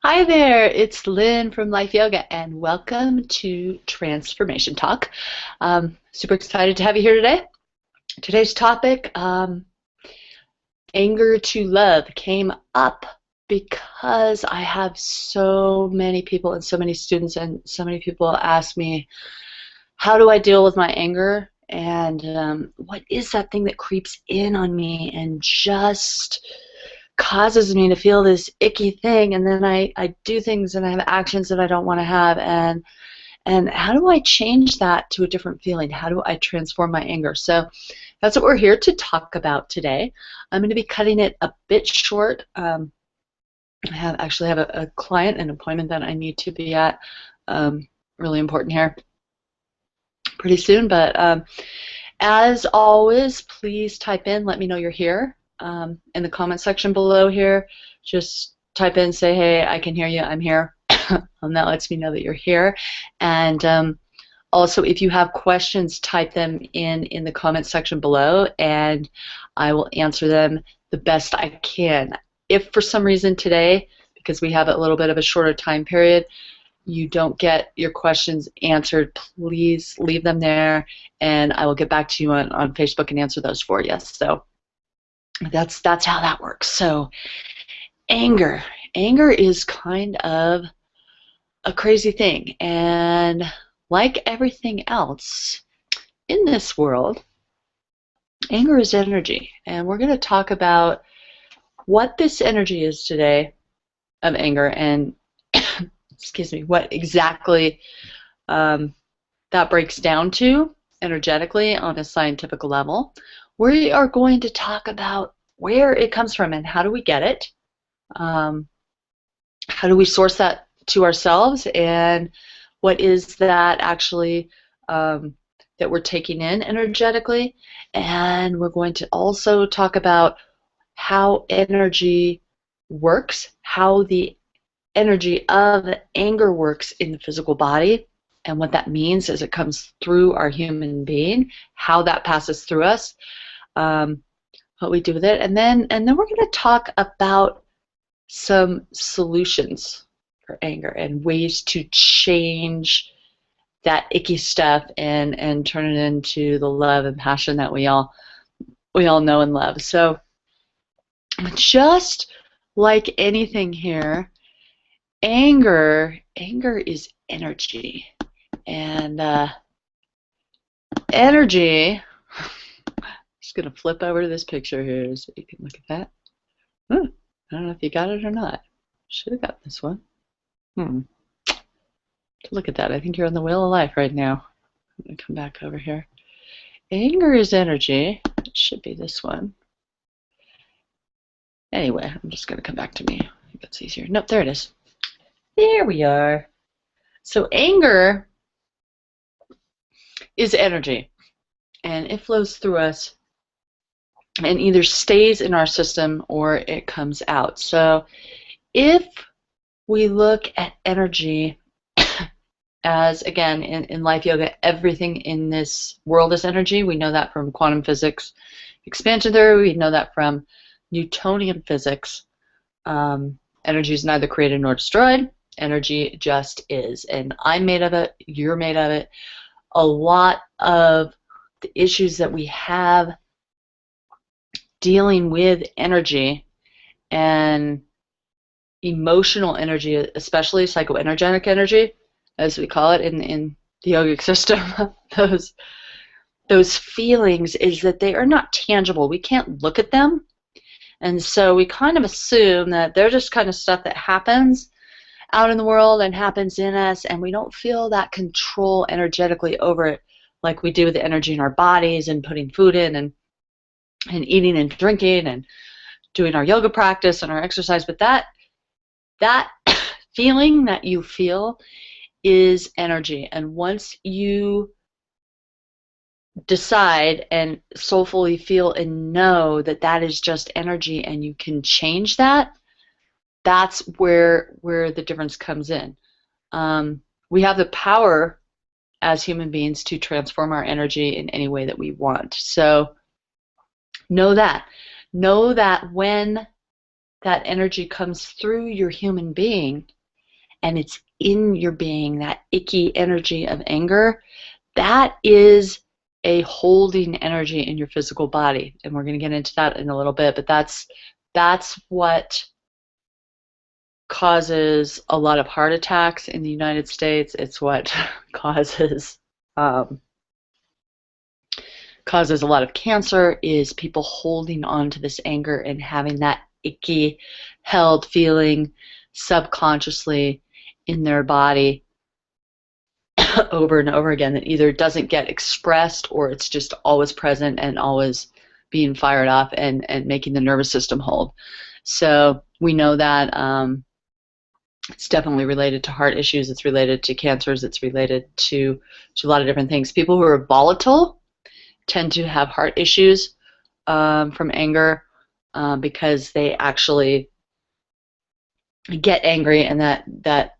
Hi there, it's Lynn from Life Yoga, and welcome to Transformation Talk. Super excited to have you here today. Today's topic, anger to love, came up because I have so many people and so many students and so many people ask me, how do I deal with my anger? And what is that thing that creeps in on me and just causes me to feel this icky thing, and then I do things and I have actions that I don't want to have, and how do I change that to a different feeling? How do I transform my anger? So that's what we're here to talk about today. I'm going to be cutting it a bit short. I actually have a client, an appointment that I need to be at, really important here pretty soon, but as always, please type in, let me know you're here. In the comment section below here, just type in, say, hey, I can hear you, I'm here. That lets me know that you're here. And also, if you have questions, type them in the comment section below, and I will answer them the best I can. If for some reason today, because we have a little bit of a shorter time period, you don't get your questions answered, please leave them there, and I will get back to you on Facebook and answer those for you. So that's how that works. So anger. Anger is kind of a crazy thing, and like everything else in this world, anger is energy, and we're going to talk about what this energy is today of anger and excuse me, what exactly that breaks down to energetically on a scientific level. We are going to talk about where it comes from and how do we get it, how do we source that to ourselves, and what is that actually that we're taking in energetically. And we're going to also talk about how energy works, how the energy of anger works in the physical body, and what that means as it comes through our human being, how that passes through us, what we do with it, and then we're going to talk about some solutions for anger and ways to change that icky stuff and turn it into the love and passion that we all know and love. So just like anything here, anger is energy, and energy. Just gonna flip over to this picture here so you can look at that. I don't know if you got it or not. Should have got this one. Look at that. I think you're on the wheel of life right now. I'm gonna come back over here. Anger is energy. It should be this one. Anyway, I'm just gonna come back to me. I think that's easier. Nope, there it is. There we are. So anger is energy, and it flows through us and either stays in our system or it comes out. So if we look at energy as, again, in life yoga, everything in this world is energy. We know that from quantum physics, expansion theory. We know that from Newtonian physics. Energy is neither created nor destroyed. Energy just is. And I'm made of it. You're made of it. A lot of the issues that we have dealing with energy and emotional energy, especially psychoenergetic energy, as we call it in the yogic system, those feelings, is that they are not tangible. We can't look at them, and so we kind of assume that they're just kind of stuff that happens out in the world and happens in us, and we don't feel that control energetically over it like we do with the energy in our bodies and putting food in and eating and drinking and doing our yoga practice and our exercise. But that feeling that you feel is energy, and once you decide and soulfully feel and know that that is just energy and you can change that, that's where the difference comes in. We have the power as human beings to transform our energy in any way that we want. So know that when that energy comes through your human being and it's in your being, that icky energy of anger, that is a holding energy in your physical body. And we're going to get into that in a little bit, but that's what causes a lot of heart attacks in the United States. It's what causes a lot of cancer, is people holding on to this anger and having that icky held feeling subconsciously in their body over and over again, that either doesn't get expressed or it's just always present and always being fired off and making the nervous system hold. So we know that it's definitely related to heart issues, it's related to cancers, it's related to a lot of different things. People who are volatile tend to have heart issues from anger because they actually get angry, and that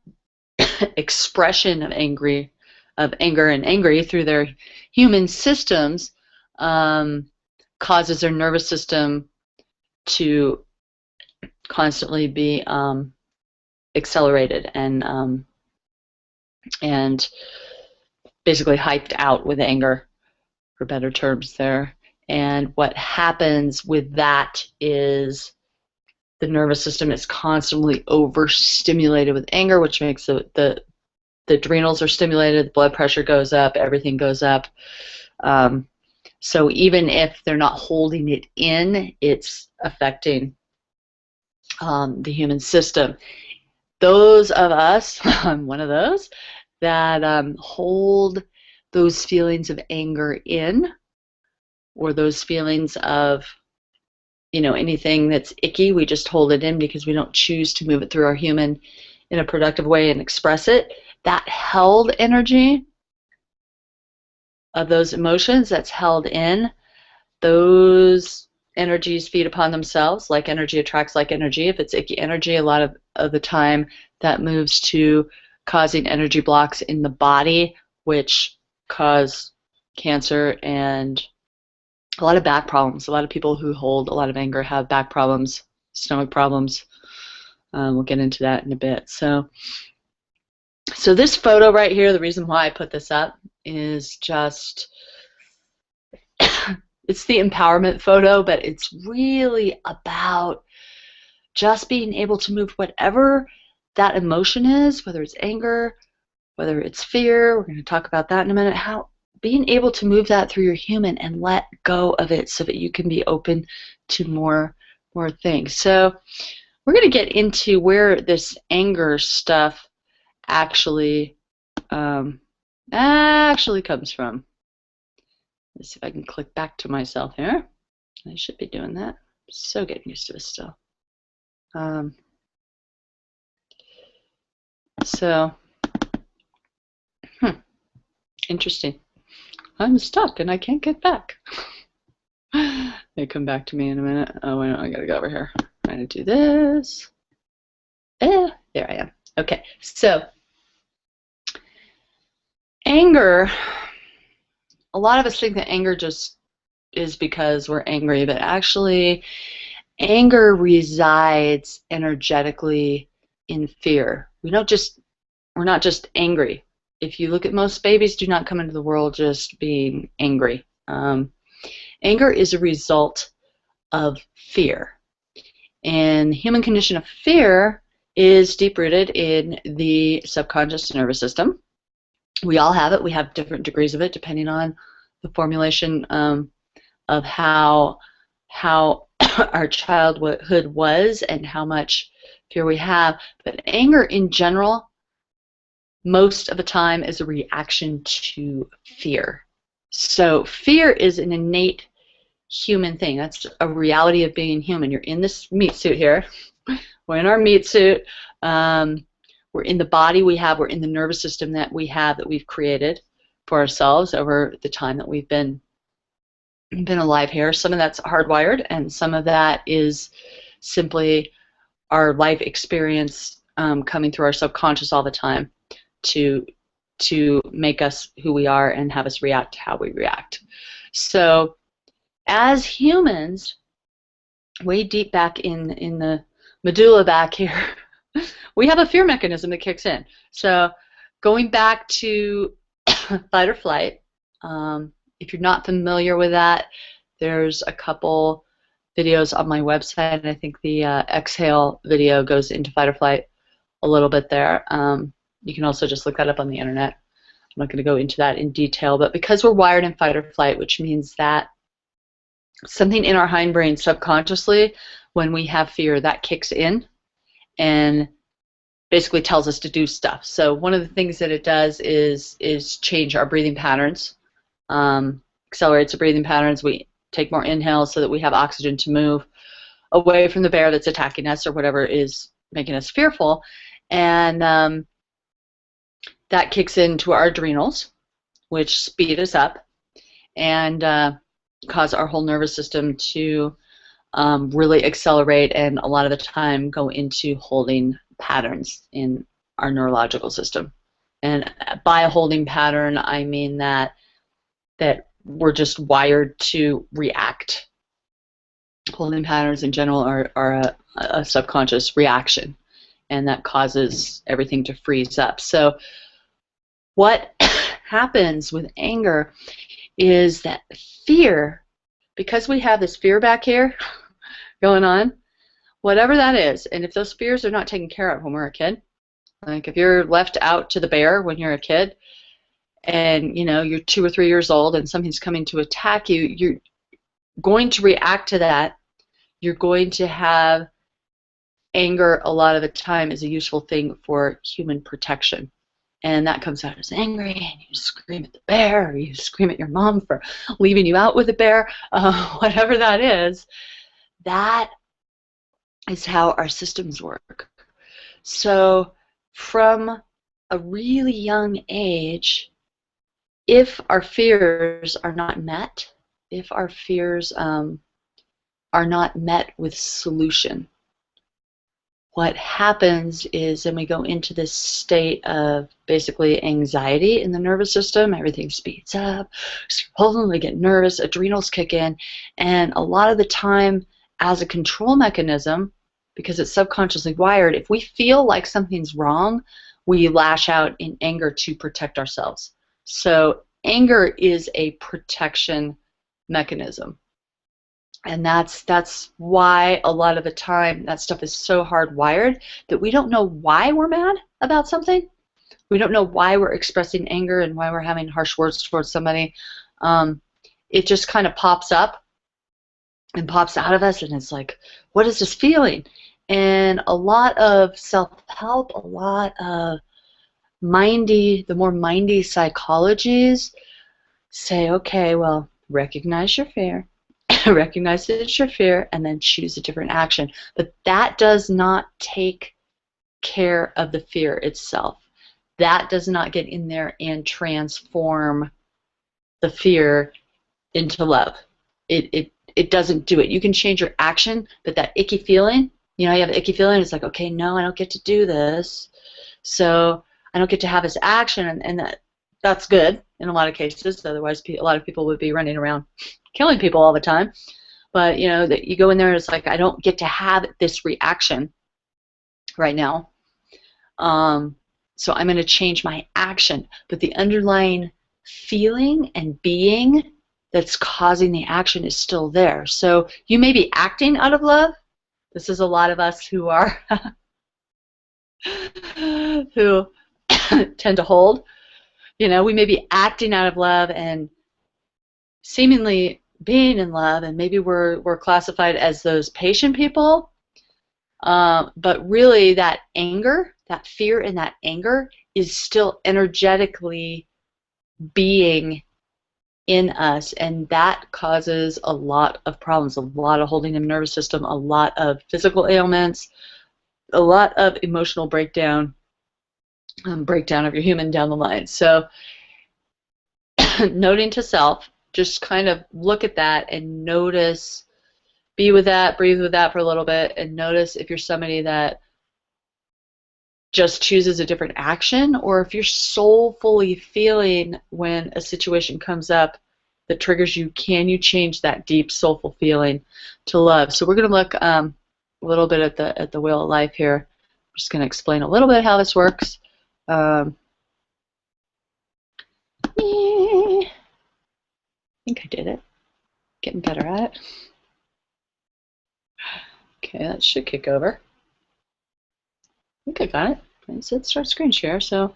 expression of anger and angry through their human systems causes their nervous system to constantly be accelerated and basically hyped out with anger, for better terms there. And what happens with that is the nervous system is constantly overstimulated with anger, which makes the adrenals are stimulated, the blood pressure goes up, everything goes up. So even if they're not holding it in, it's affecting the human system. Those of us, I'm one of those, that hold those feelings of anger in, or those feelings of, you know, anything that's icky, we just hold it in because we don't choose to move it through our human in a productive way and express it. That held energy of those emotions that's held in, those energies feed upon themselves. Like energy attracts like energy. If it's icky energy, a lot of the time that moves to causing energy blocks in the body, which cause cancer and a lot of back problems. A lot of people who hold a lot of anger have back problems, stomach problems. We'll get into that in a bit. So this photo right here, the reason why I put this up is just, it's the empowerment photo, but it's really about just being able to move whatever that emotion is, whether it's anger, whether it's fear. We're going to talk about that in a minute. How being able to move that through your human and let go of it so that you can be open to more things. So we're going to get into where this anger stuff actually comes from. Let's see if I can click back to myself here. I should be doing that. So getting used to this still. Interesting. I'm stuck and I can't get back. They come back to me in a minute. Oh, wait, I gotta go over here. I'm trying to do this. There I am. Okay, so anger. A lot of us think that anger just is because we're angry, but actually, anger resides energetically in fear. We're not just angry. If you look at most babies, do not come into the world just being angry. Anger is a result of fear. And the human condition of fear is deep-rooted in the subconscious nervous system. We all have it. We have different degrees of it depending on the formulation of how our childhood was and how much fear we have. But anger in general, most of the time, is a reaction to fear. So fear is an innate human thing. That's a reality of being human. You're in this meat suit here. We're in our meat suit. We're in the body we have. We're in the nervous system that we have, that we've created for ourselves over the time that we've been alive here. Some of that's hardwired, and some of that is simply our life experience coming through our subconscious all the time to make us who we are and have us react to how we react. So as humans, way deep back in the medulla back here, we have a fear mechanism that kicks in. So going back to fight or flight, if you're not familiar with that, there's a couple videos on my website, and I think the exhale video goes into fight or flight a little bit there. You can also just look that up on the internet. I'm not going to go into that in detail, but because we're wired in fight or flight, which means that something in our hindbrain subconsciously, when we have fear, that kicks in and basically tells us to do stuff. So one of the things that it does is change our breathing patterns, accelerates the breathing patterns. We take more inhales so that we have oxygen to move away from the bear that's attacking us or whatever is making us fearful, and that kicks into our adrenals, which speed us up and cause our whole nervous system to really accelerate, and a lot of the time go into holding patterns in our neurological system. And by a holding pattern, I mean that we're just wired to react. Holding patterns in general are a subconscious reaction, and that causes everything to freeze up. So what happens with anger is that fear, because we have this fear back here going on, whatever that is, and if those fears are not taken care of when we're a kid, like if you're left out to the bear when you're a kid, and you know you're 2 or 3 years old and something's coming to attack you, you're going to react to that. You're going to have anger a lot of the time as a useful thing for human protection. And that comes out as angry, and you scream at the bear, or you scream at your mom for leaving you out with the bear, whatever that is how our systems work. So from a really young age, if our fears are not met, if our fears are not met with solution, what happens is then we go into this state of basically anxiety in the nervous system. Everything speeds up, we get nervous, adrenals kick in, and a lot of the time as a control mechanism, because it's subconsciously wired, if we feel like something's wrong, we lash out in anger to protect ourselves. So anger is a protection mechanism. And that's why a lot of the time that stuff is so hardwired that we don't know why we're mad about something. We don't know why we're expressing anger and why we're having harsh words towards somebody. It just kind of pops up and pops out of us, and it's like, what is this feeling? And a lot of self-help, a lot of the more mindy psychologies say, okay, well, recognize your fear. Recognize that it's your fear, and then choose a different action. But that does not take care of the fear itself. That does not get in there and transform the fear into love. It doesn't do it. You can change your action, but that icky feeling, you know, you have an icky feeling, it's like, okay, no, I don't get to do this, so I don't get to have this action, and that's good in a lot of cases. Otherwise, a lot of people would be running around killing people all the time. But you know, that you go in there and it's like, I don't get to have this reaction right now, so I'm going to change my action. But the underlying feeling and being that's causing the action is still there. So you may be acting out of love. This is a lot of us who are who tend to hold. You know, we may be acting out of love and seemingly being in love, and maybe we're classified as those patient people, but really that anger, that fear and that anger is still energetically being in us, and that causes a lot of problems, a lot of holding in the nervous system, a lot of physical ailments, a lot of emotional breakdown of your human down the line. So noting to self, just kind of look at that and notice, be with that, breathe with that for a little bit, and notice if you're somebody that just chooses a different action, or if you're soulfully feeling when a situation comes up that triggers you, can you change that deep soulful feeling to love? So we're going to look a little bit at the Wheel of Life here. I'm just going to explain a little bit how this works. I think I did it. Getting better at it. Okay, that should kick over. I think I got it. It said start screen share. So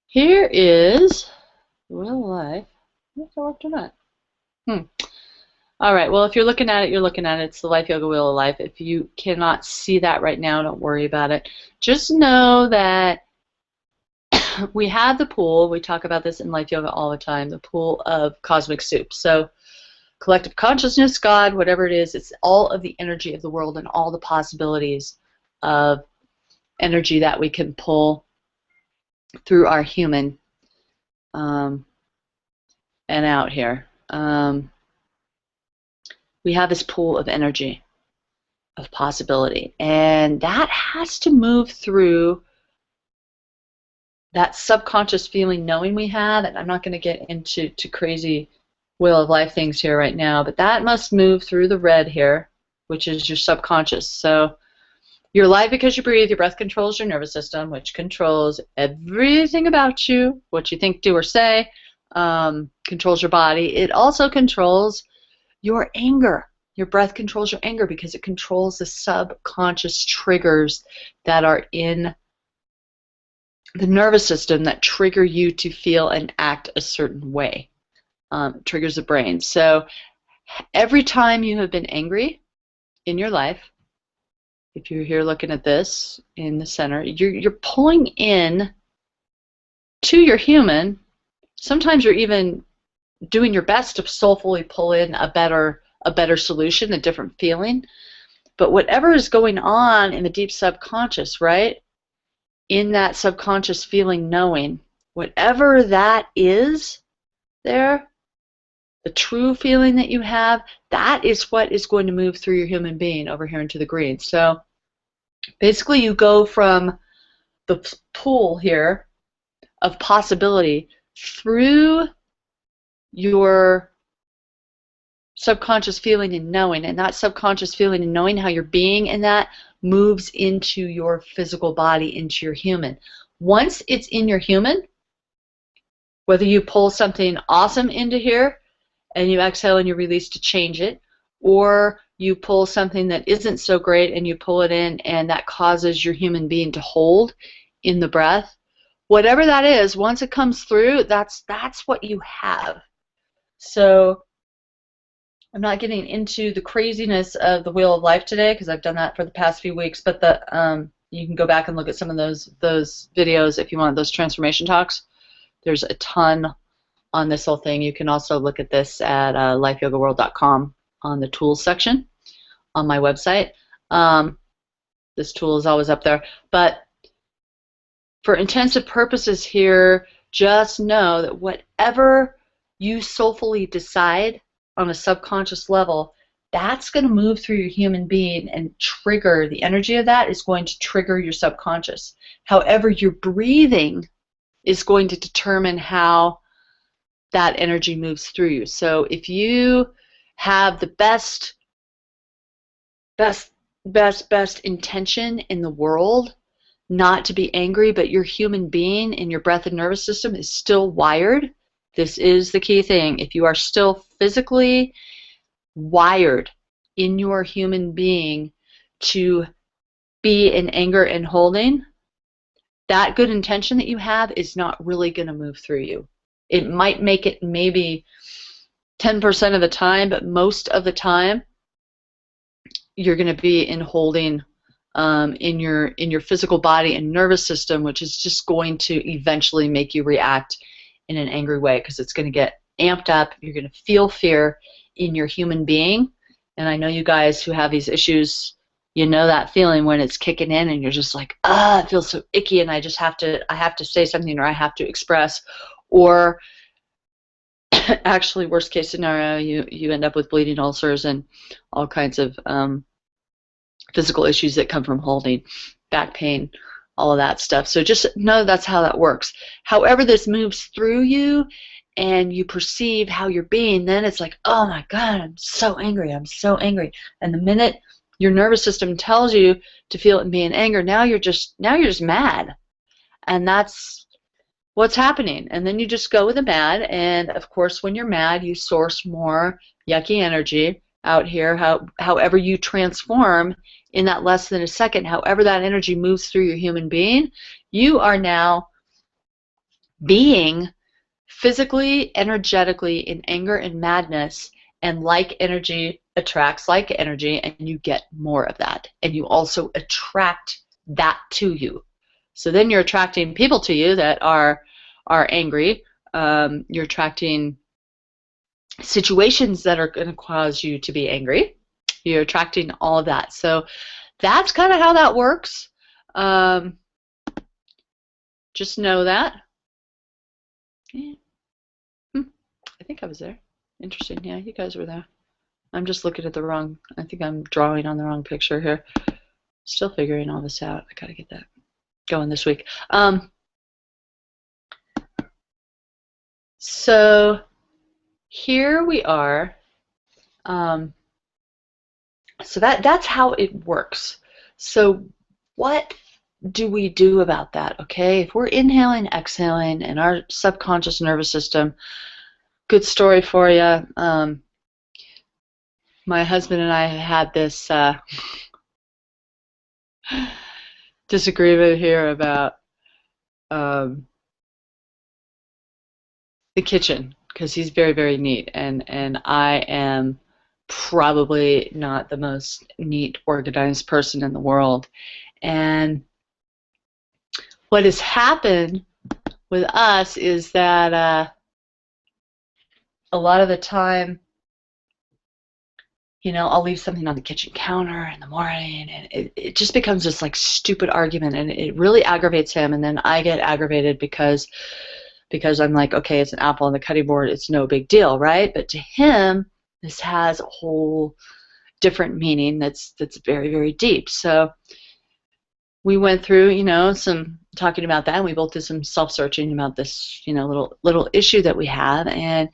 here is the Wheel of Life. I don't know if that worked or not. All right, well, if you're looking at it, you're looking at it. It's the Life Yoga Wheel of Life. If you cannot see that right now, don't worry about it. Just know that we have the pool. We talk about this in Life Yoga all the time, the pool of cosmic soup. So collective consciousness, God, whatever it is, it's all of the energy of the world and all the possibilities of energy that we can pull through our human and out here. We have this pool of energy, of possibility, and that has to move through that subconscious feeling knowing we have, and I'm not going to get into crazy Wheel of Life things here right now, but that must move through the red here, which is your subconscious. So you're alive because you breathe. Your breath controls your nervous system, which controls everything about you, what you think, do, or say, controls your body. It also controls your anger. Your breath controls your anger because it controls the subconscious triggers that are in the nervous system that trigger you to feel and act a certain way. It triggers the brain. So every time you have been angry in your life, if you're here looking at this in the center, you're pulling in to your human. Sometimes you're even doing your best to soulfully pull in a better solution, a different feeling. But whatever is going on in the deep subconscious, right? In that subconscious feeling, knowing, whatever that is there, the true feeling that you have, that is what is going to move through your human being over here into the green. So basically you go from the pool here of possibility through your subconscious feeling and knowing, and that subconscious feeling and knowing how you're being in that moves into your physical body, into your human. Once it's in your human, whether you pull something awesome into here and you exhale and you release to change it, or you pull something that isn't so great and you pull it in and that causes your human being to hold in the breath, whatever that is, once it comes through, that's what you have. So I'm not getting into the craziness of the Wheel of Life today because I've done that for the past few weeks, but you can go back and look at some of those videos if you want, those transformation talks. There's a ton on this whole thing. You can also look at this at lifeyogaworld.com on the tools section on my website. This tool is always up there. But for intensive purposes here, just know that whatever you soulfully decide on a subconscious level, that's going to move through your human being and trigger, the energy of that is going to trigger your subconscious. However, your breathing is going to determine how that energy moves through you. So if you have the best intention in the world not to be angry, but your human being and your breath and nervous system is still wired, this is the key thing. If you are still physically wired in your human being to be in anger and holding, that good intention that you have is not really going to move through you. It might make it maybe 10% of the time, but most of the time you're going to be in holding in your physical body and nervous system, which is just going to eventually make you react in an angry way because it's going to get amped up. You're going to feel fear in your human being. And I know you guys who have these issues, you know that feeling when it's kicking in and you're just like, it feels so icky and I have to say something or I have to express. Or actually, worst case scenario, you end up with bleeding ulcers and all kinds of physical issues that come from holding, back pain, all of that stuff. So just know that's how that works. However this moves through you and you perceive how you're being, then it's like, oh my God, I'm so angry. I'm so angry. And the minute your nervous system tells you to feel it and be in anger. Now you're just mad, and that's what's happening. And then you just go with the mad, and of course when you're mad you source more yucky energy out here. However you transform in that less than a second, however that energy moves through your human being, you are now being physically, energetically in anger and madness, and like energy attracts like energy, and you get more of that, and you also attract that to you. So then you're attracting people to you that are angry. You're attracting situations that are going to cause you to be angry. You're attracting all of that. So that's kind of how that works. Just know that. Yeah. I think I was there. Interesting. Yeah, you guys were there. I'm just looking at the wrong, I think I'm drawing on the wrong picture here. Still figuring all this out. I gotta get that going this week. So here we are. So that's how it works. So what do we do about that? Okay, if we're inhaling, exhaling, and our subconscious nervous system, good story for you. My husband and I had this disagreement here about the kitchen, because he's very, very neat, and I am probably not the most neat, organized person in the world. And what has happened with us is that a lot of the time, you know, I'll leave something on the kitchen counter in the morning, and it just becomes this like stupid argument, and it really aggravates him, and then I get aggravated because I'm like, okay, it's an apple on the cutting board, it's no big deal, right? But to him, this has a whole different meaning that's very, very deep. So we went through, you know, some talking about that, and we both did some self-searching about this, you know, little issue that we have. And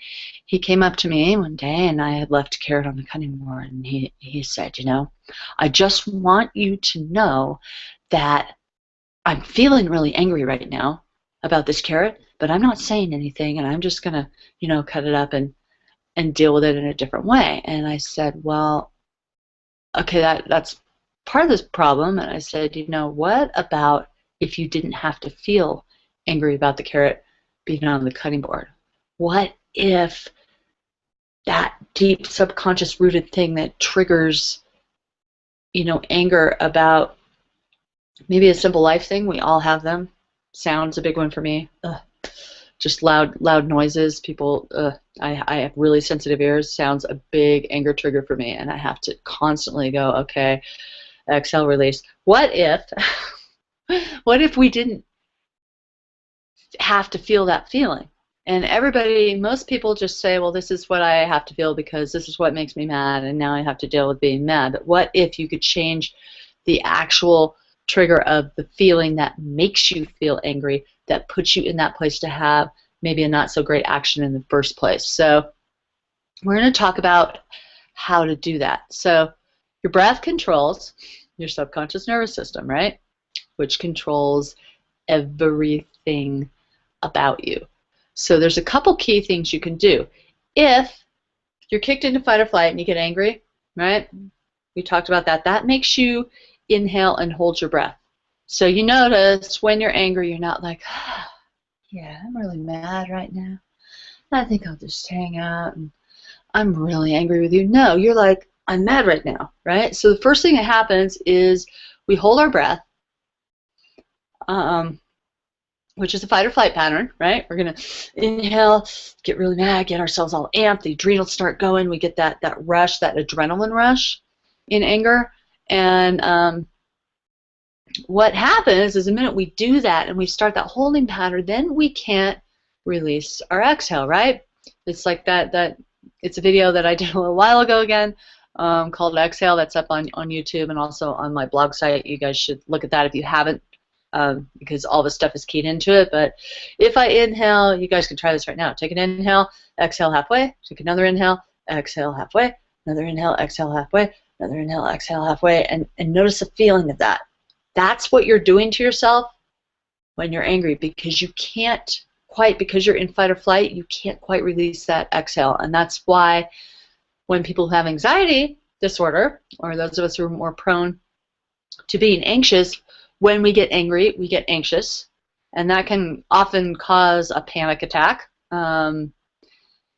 he came up to me one day, and I had left a carrot on the cutting board, and he said, you know, I just want you to know that I'm feeling really angry right now about this carrot, but I'm not saying anything, and I'm just gonna, you know, cut it up and deal with it in a different way. And I said, well, okay, that's part of this problem. And I said, you know, what about if you didn't have to feel angry about the carrot being on the cutting board? What if that deep subconscious rooted thing that triggers, you know, anger about maybe a simple life thing, we all have them. Sound's a big one for me. Just loud noises. People, I have really sensitive ears. Sound's a big anger trigger for me, and I have to constantly go, okay, exhale, release. What if we didn't have to feel that feeling? And most people just say, well, this is what I have to feel because this is what makes me mad, and now I have to deal with being mad. But what if you could change the actual trigger of the feeling that makes you feel angry, that puts you in that place to have maybe a not so great action in the first place? So we're going to talk about how to do that. So your breath controls your subconscious nervous system, right? Which controls everything about you. So there's a couple key things you can do. If you're kicked into fight or flight and you get angry, right? We talked about that. That makes you inhale and hold your breath. So you notice when you're angry, you're not like, yeah, I'm really mad right now. I think I'll just hang out and I'm really angry with you. No, you're like, I'm mad right now, right? So the first thing that happens is we hold our breath, which is a fight or flight pattern, right? We're going to inhale, get really mad, get ourselves all amped, the adrenals start going, we get that rush, that adrenaline rush in anger. And what happens is the minute we do that and we start that holding pattern, then we can't release our exhale, right? It's like that it's a video that I did a little while ago again called Exhale. That's up on YouTube and also on my blog site. You guys should look at that if you haven't, because all this stuff is keyed into it. But if I inhale, you guys can try this right now. Take an inhale, exhale halfway, take another inhale, exhale halfway, another inhale, exhale halfway, Another inhale, exhale halfway, and notice the feeling of that. That's what you're doing to yourself when you're angry, because you can't quite, because you're in fight or flight, you can't quite release that exhale. And that's why when people have anxiety disorder, or those of us who are more prone to being anxious, when we get angry, we get anxious, and that can often cause a panic attack.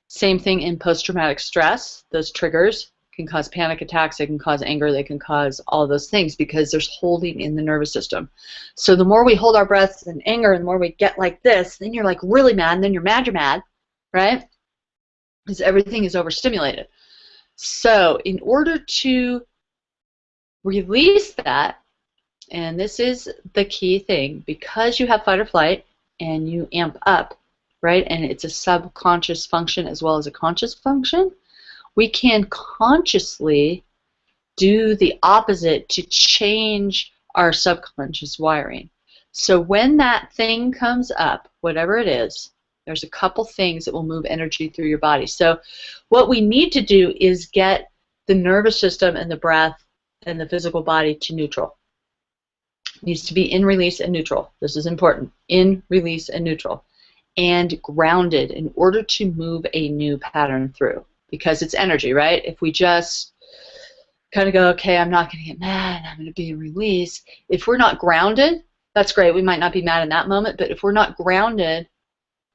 Same thing in post-traumatic stress. Those triggers can cause panic attacks, they can cause anger, they can cause all of those things because there's holding in the nervous system. So the more we hold our breaths in anger, and the more we get like this, then you're like really mad, and then you're mad, right? Because everything is overstimulated. So in order to release that, and this is the key thing, because you have fight or flight and you amp up, right, and it's a subconscious function as well as a conscious function, we can consciously do the opposite to change our subconscious wiring. So when that thing comes up, whatever it is, there's a couple things that will move energy through your body. So what we need to do is get the nervous system and the breath and the physical body to neutral. It needs to be in, release, and neutral. This is important. In, release, and neutral. And grounded in order to move a new pattern through. Because it's energy, right? If we just kind of go, okay, I'm not going to get mad, I'm going to be in release. If we're not grounded, that's great. We might not be mad in that moment, but if we're not grounded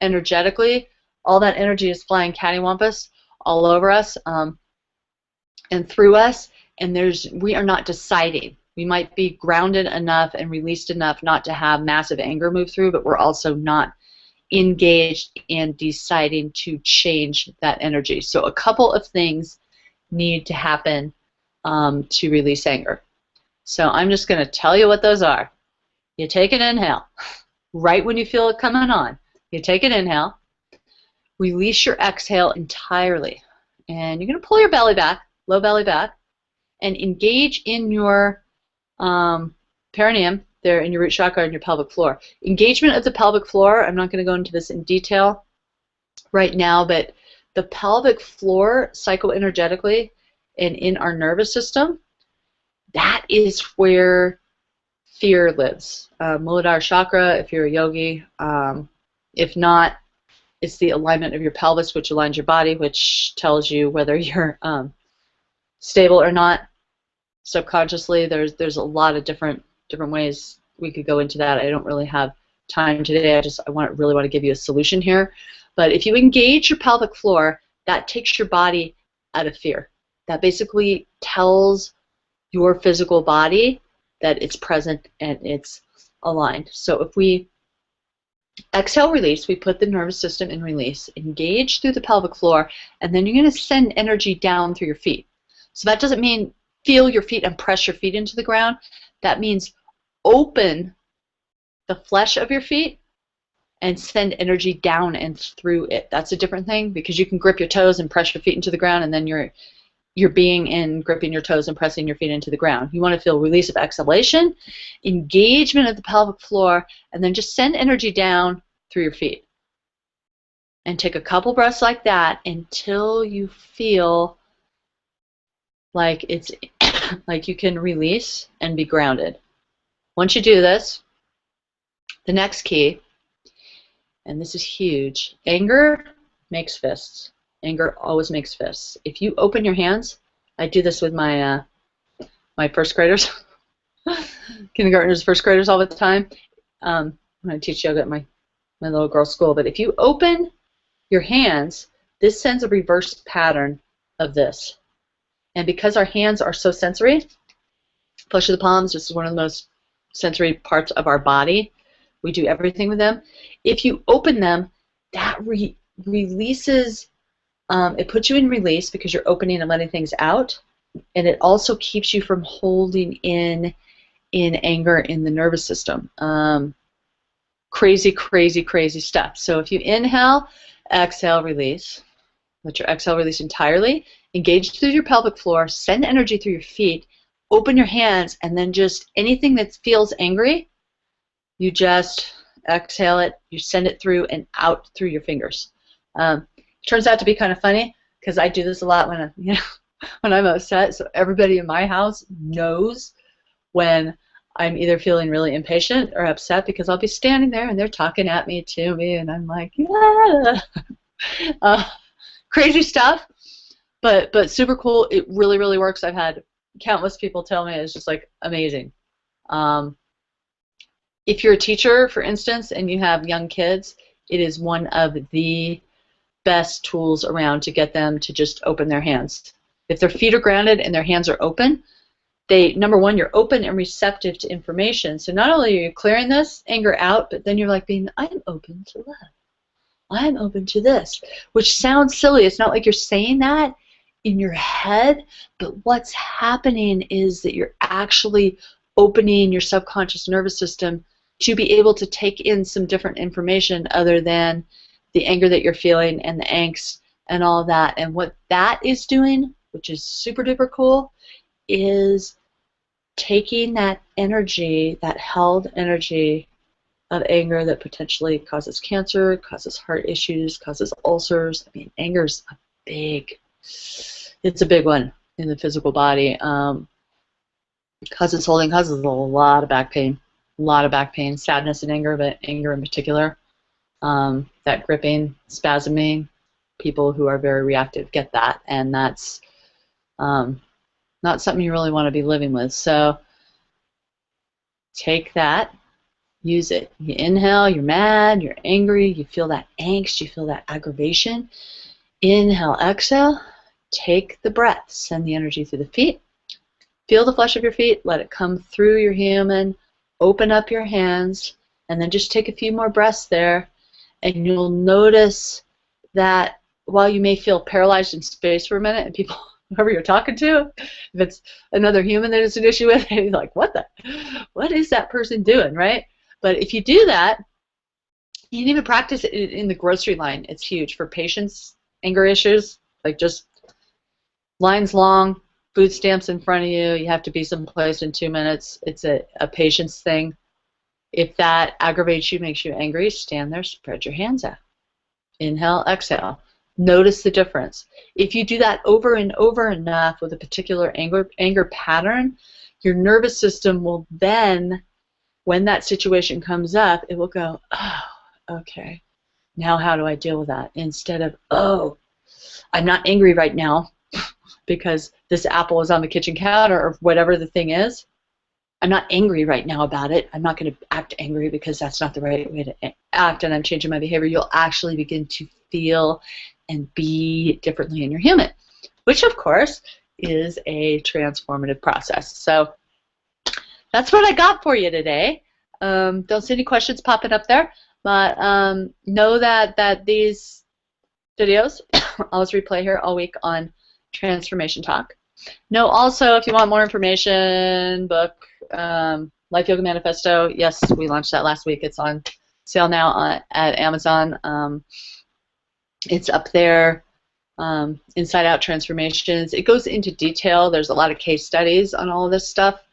energetically, all that energy is flying cattywampus all over us and through us, and we are not deciding. We might be grounded enough and released enough not to have massive anger move through, but we're also not engaged in deciding to change that energy. So a couple of things need to happen to release anger. So I'm just going to tell you what those are. You take an inhale right when you feel it coming on. You take an inhale, release your exhale entirely, and you're going to pull your belly back, low belly back, and engage in your perineum, there in your root chakra and your pelvic floor. Engagement of the pelvic floor, I'm not going to go into this in detail right now, but the pelvic floor psychoenergetically and in our nervous system, that is where fear lives. Muladhara chakra, if you're a yogi, if not, it's the alignment of your pelvis, which aligns your body, which tells you whether you're stable or not. Subconsciously, there's a lot of different ways we could go into that. I don't really have time today. I really want to give you a solution here. But if you engage your pelvic floor, that takes your body out of fear. That basically tells your physical body that it's present and it's aligned. So if we exhale, release, we put the nervous system in release, engage through the pelvic floor, and then you're going to send energy down through your feet. So that doesn't mean feel your feet and press your feet into the ground. That means open the flesh of your feet and send energy down and through it. That's a different thing, because you can grip your toes and press your feet into the ground, and then you're being in gripping your toes and pressing your feet into the ground. You want to feel release of exhalation, engagement of the pelvic floor, and then just send energy down through your feet. And take a couple breaths like that until you feel like it's like you can release and be grounded. Once you do this, the next key, and this is huge, anger makes fists. Anger always makes fists. If you open your hands, I do this with my my first graders, kindergartners, first graders all the time. When I teach yoga at my little girl's school. But if you open your hands, this sends a reverse pattern of this. And because our hands are so sensory, flesh of the palms, this is one of the most sensory parts of our body. We do everything with them. If you open them, that releases, it puts you in release because you're opening and letting things out, and it also keeps you from holding in anger in the nervous system. Crazy, crazy, crazy stuff. So if you inhale, exhale, release. Let your exhale release entirely. Engage through your pelvic floor. Send energy through your feet. Open your hands, and then just anything that feels angry, you just exhale it. You send it through and out through your fingers. Turns out to be kind of funny because I do this a lot when when I'm upset, so everybody in my house knows when I'm either feeling really impatient or upset, because I'll be standing there and they're talking at me, to me, and I'm like, yeah. uh, Crazy stuff, but super cool. It really, really works. I've had countless people tell me it's just like amazing. Um, if you're a teacher, for instance, and you have young kids, it is one of the best tools around to get them to just open their hands. If their feet are grounded and their hands are open, number one, you're open and receptive to information. So not only are you clearing this anger out, but then you're like I'm open to love. I'm open to this, which sounds silly. It's not like you're saying that in your head, but what's happening is that you're actually opening your subconscious nervous system to be able to take in some different information other than the anger that you're feeling and the angst and all of that. And what that is doing, which is super duper cool, is taking that energy, that held energy of anger that potentially causes cancer, causes heart issues, causes ulcers. I mean, anger's it's a big one in the physical body. Causes a lot of back pain, sadness and anger, but anger in particular. That gripping, spasming, people who are very reactive get that, and that's not something you really want to be living with. So take that, use it. You inhale, you're mad, you're angry, you feel that angst, you feel that aggravation. Inhale, exhale, take the breath, send the energy through the feet. Feel the flesh of your feet, let it come through your human, open up your hands, and then just take a few more breaths there, and you'll notice that while you may feel paralyzed in space for a minute, and people, whoever you're talking to, if it's another human that it's an issue with, you're like, what is that person doing, right? But if you do that, you can even practice it in the grocery line. It's huge for patients' anger issues, like just lines long, food stamps in front of you, you have to be someplace in 2 minutes. It's a patience thing. If that aggravates you, makes you angry, stand there, spread your hands out. Inhale, exhale. Notice the difference. If you do that over and over enough with a particular anger pattern, your nervous system will then, when that situation comes up, it will go, oh, okay, now how do I deal with that? Instead of, oh, I'm not angry right now because this apple is on the kitchen counter or whatever the thing is. I'm not angry right now about it. I'm not going to act angry because that's not the right way to act, and I'm changing my behavior. You'll actually begin to feel and be differently in your human, which of course is a transformative process. So that's what I got for you today. Don't see any questions popping up there, but know that these videos I'll always replay here all week on Transformation Talk. Know also, if you want more information, book, Life Yoga Manifesto, yes, we launched that last week. It's on sale now at Amazon. It's up there, Inside Out Transformations. It goes into detail. There's a lot of case studies on all of this stuff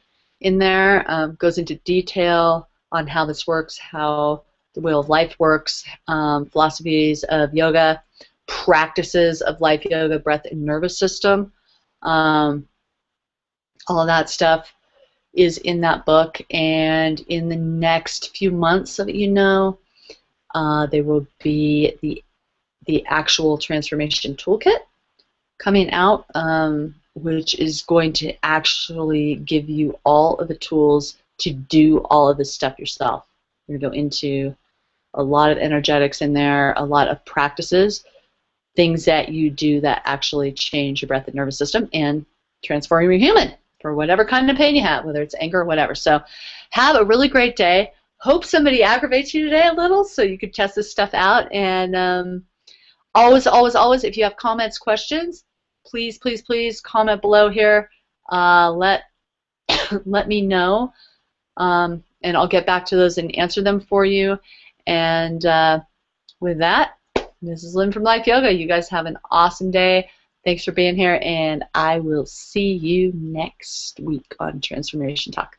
in there. Goes into detail on how this works, how the Wheel of Life works, philosophies of yoga, practices of life yoga, breath and nervous system. All of that stuff is in that book, and in the next few months, so that you know, there will be the actual transformation toolkit coming out, which is going to actually give you all of the tools to do all of this stuff yourself. We're going to go into a lot of energetics in there, a lot of practices, things that you do that actually change your breath and nervous system and transform your human for whatever kind of pain you have, whether it's anger or whatever. So have a really great day. Hope somebody aggravates you today a little so you could test this stuff out. And always, always, always, if you have comments, questions, please, please, please comment below here. Let me know, and I'll get back to those and answer them for you. And with that, this is Lynn from Life Yoga. You guys have an awesome day. Thanks for being here, and I will see you next week on Transformation Talk.